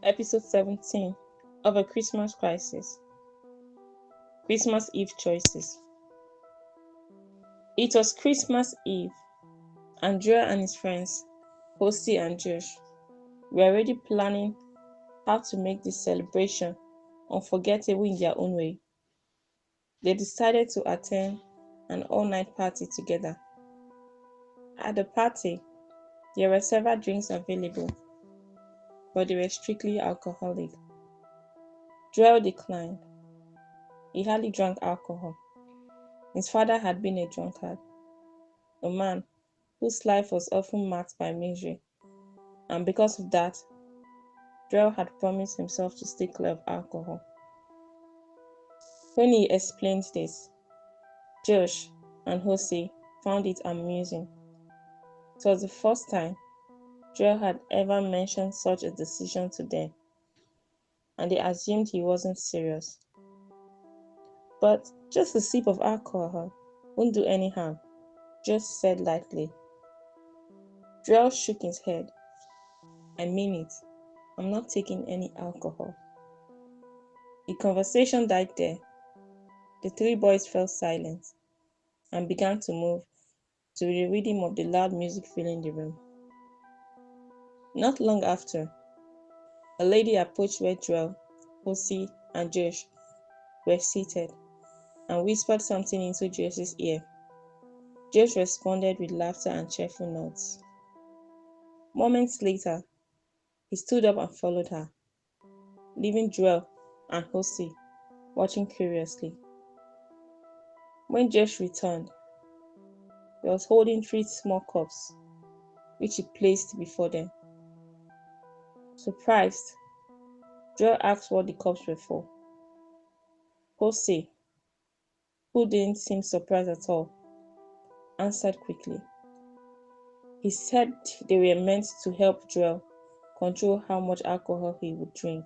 Episode 17 of A Christmas Crisis. Christmas Eve Choices. It was Christmas Eve. Andrea and his friends, Hosie and Josh, were already planning how to make this celebration unforgettable in their own way. They decided to attend an all-night party together. At the party, there were several drinks available, but they were strictly alcoholic. Joel declined. He hardly drank alcohol. His father had been a drunkard, a man whose life was often marked by misery, and because of that, Joel had promised himself to stay clear of alcohol. When he explained this, Josh and Hosie found it amusing. It was the first time Joel had ever mentioned such a decision to them, and they assumed he wasn't serious. But just a sip of alcohol won't do any harm, Josh said lightly. Joel shook his head. I mean it. I'm not taking any alcohol. The conversation died there. The three boys fell silent and began to move to the rhythm of the loud music filling the room. Not long after, a lady approached where Joel, Hosie, and Josh were seated and whispered something into Josh's ear. Josh responded with laughter and cheerful nods. Moments later, he stood up and followed her, leaving Joel and Hosie watching curiously. When Josh returned, he was holding 3 small cups, which he placed before them. Surprised, Joel asked what the cups were for. Hosie, who didn't seem surprised at all, answered quickly. He said they were meant to help Joel control how much alcohol he would drink,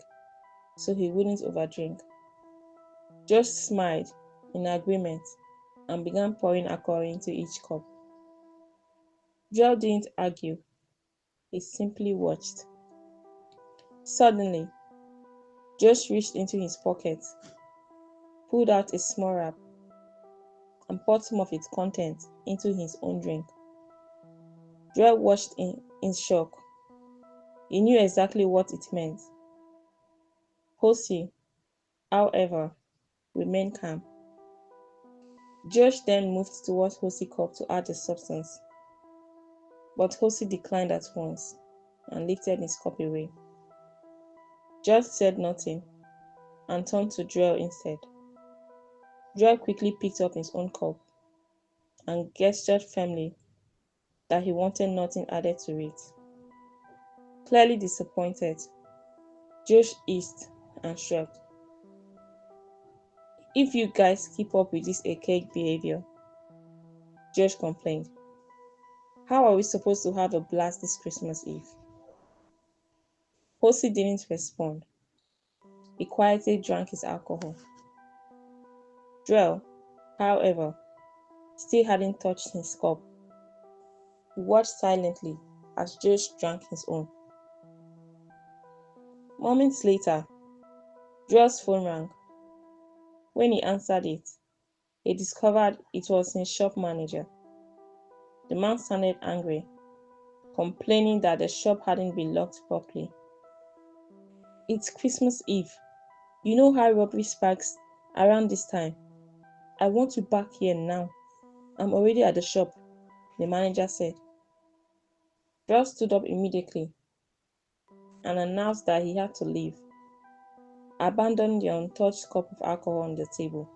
so he wouldn't overdrink. Josh smiled in agreement and began pouring alcohol into each cup. Joel didn't argue, he simply watched. Suddenly, Josh reached into his pocket, pulled out a small wrap, and poured some of its contents into his own drink. Joel watched in shock. He knew exactly what it meant. Hosie, however, remained calm. Josh then moved towards Hosie's cup to add the substance, but Hosie declined at once and lifted his cup away. Josh said nothing and turned to Joel instead. Joel quickly picked up his own cup and gestured firmly that he wanted nothing added to it. Clearly disappointed, Josh hissed and shrugged. If you guys keep up with this archaic behavior, Josh complained, how are we supposed to have a blast this Christmas Eve? Hosie didn't respond. He quietly drank his alcohol. Joel, however, still hadn't touched his cup. He watched silently as Josh drank his own. Moments later, Joel's phone rang. When he answered it, he discovered it was his shop manager. The man sounded angry, complaining that the shop hadn't been locked properly. It's Christmas Eve. You know how robbery spikes around this time. I want you back here now. I'm already at the shop, the manager said. Joel stood up immediately and announced that he had to leave, abandoning the untouched cup of alcohol on the table.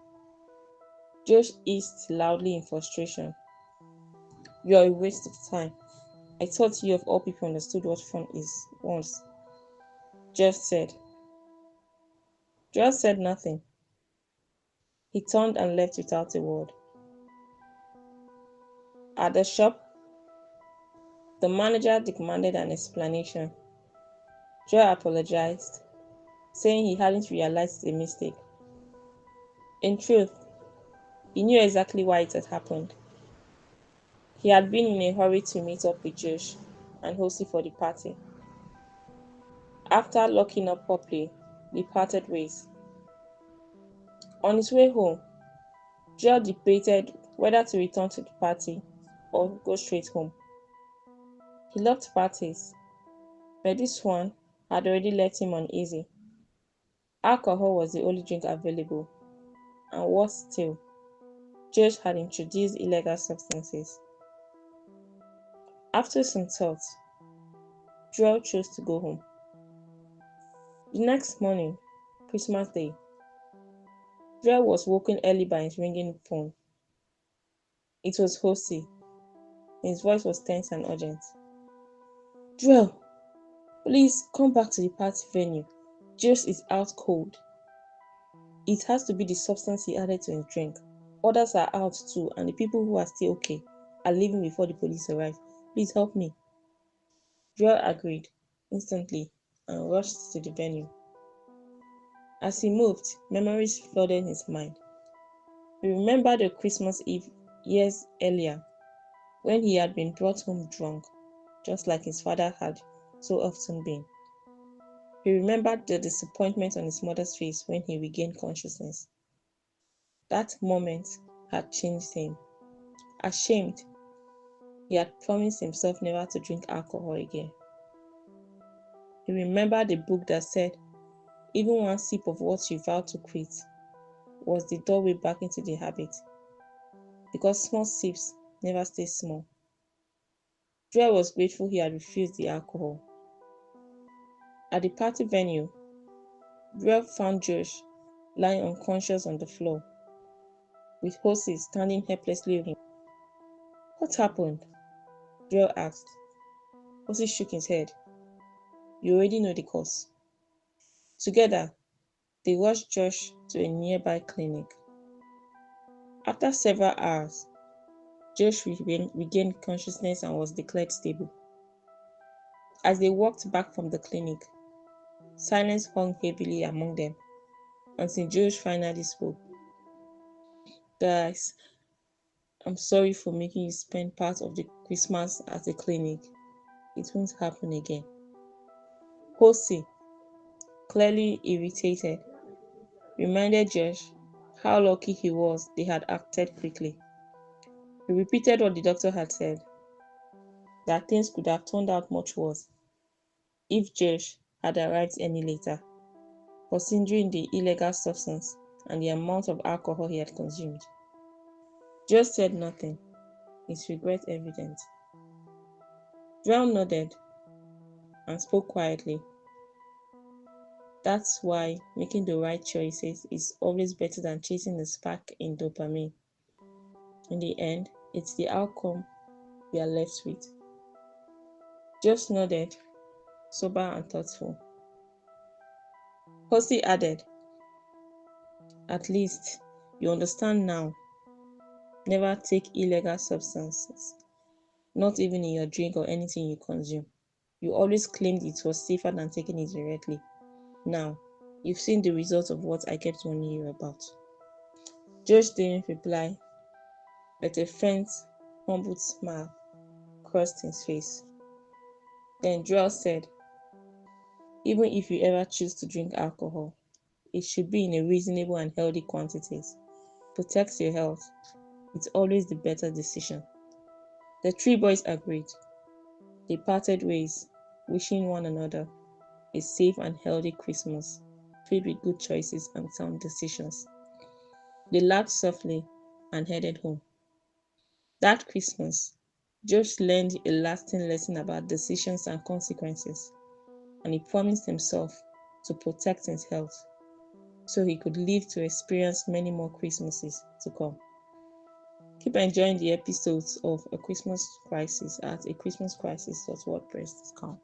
Josh hissed loudly in frustration. You're a waste of time. I thought you of all people understood what fun is once. Josh said. Joel said nothing. He turned and left without a word. At the shop, the manager demanded an explanation. Joel apologized, saying he hadn't realized the mistake. In truth, he knew exactly why it had happened. He had been in a hurry to meet up with Josh and Hosie for the party. After locking up properly, they parted ways. On his way home, Joel debated whether to return to the party or go straight home. He loved parties, but this one had already left him uneasy. Alcohol was the only drink available, and worse still, Josh had introduced illegal substances. After some thought, Joel chose to go home. The next morning, Christmas Day, Joel was woken early by his ringing phone. It was Hosie. His voice was tense and urgent. Joel, please come back to the party venue. Josh is out cold. It has to be the substance he added to his drink. Others are out too, and the people who are still okay are leaving before the police arrive. Please help me. Joel agreed instantly and rushed to the venue. As he moved, memories flooded his mind. He remembered the Christmas Eve years earlier when he had been brought home drunk, just like his father had so often been. He remembered the disappointment on his mother's face when he regained consciousness. That moment had changed him. Ashamed, he had promised himself never to drink alcohol again. He remembered the book that said, even one sip of what you vowed to quit was the doorway back into the habit, because small sips never stay small. Joel was grateful he had refused the alcohol. At the party venue, Joel found Josh lying unconscious on the floor, with Hosie standing helplessly over him. What happened? Joel asked. Hosie shook his head. You already know the cause. Together, they rushed Josh to a nearby clinic. After several hours, Josh regained consciousness and was declared stable. As they walked back from the clinic, silence hung heavily among them until Josh finally spoke. Guys, I'm sorry for making you spend part of the Christmas at the clinic. It won't happen again. Hosie, clearly irritated, reminded Josh how lucky he was they had acted quickly. He repeated what the doctor had said, that things could have turned out much worse if Josh had arrived any later, considering the illegal substance and the amount of alcohol he had consumed. Josh said nothing, his regret evident. Joel nodded and spoke quietly. That's why making the right choices is always better than chasing a spark in dopamine. In the end, it's the outcome we are left with. Josh nodded, sober and thoughtful. Hosie added, at least you understand now. Never take illegal substances, not even in your drink or anything you consume. You always claimed it was safer than taking it directly. Now, you've seen the results of what I kept warning you about. Josh didn't reply, but a faint, humbled smile crossed his face. Then Joel said, even if you ever choose to drink alcohol, it should be in a reasonable and healthy quantities. Protect your health. It's always the better decision. The three boys agreed. They parted ways, wishing one another a safe and healthy Christmas, filled with good choices and sound decisions. They laughed softly and headed home. That Christmas, Josh learned a lasting lesson about decisions and consequences, and he promised himself to protect his health so he could live to experience many more Christmases to come. Keep enjoying the episodes of A Christmas Crisis at achristmascrisis.wordpress.com.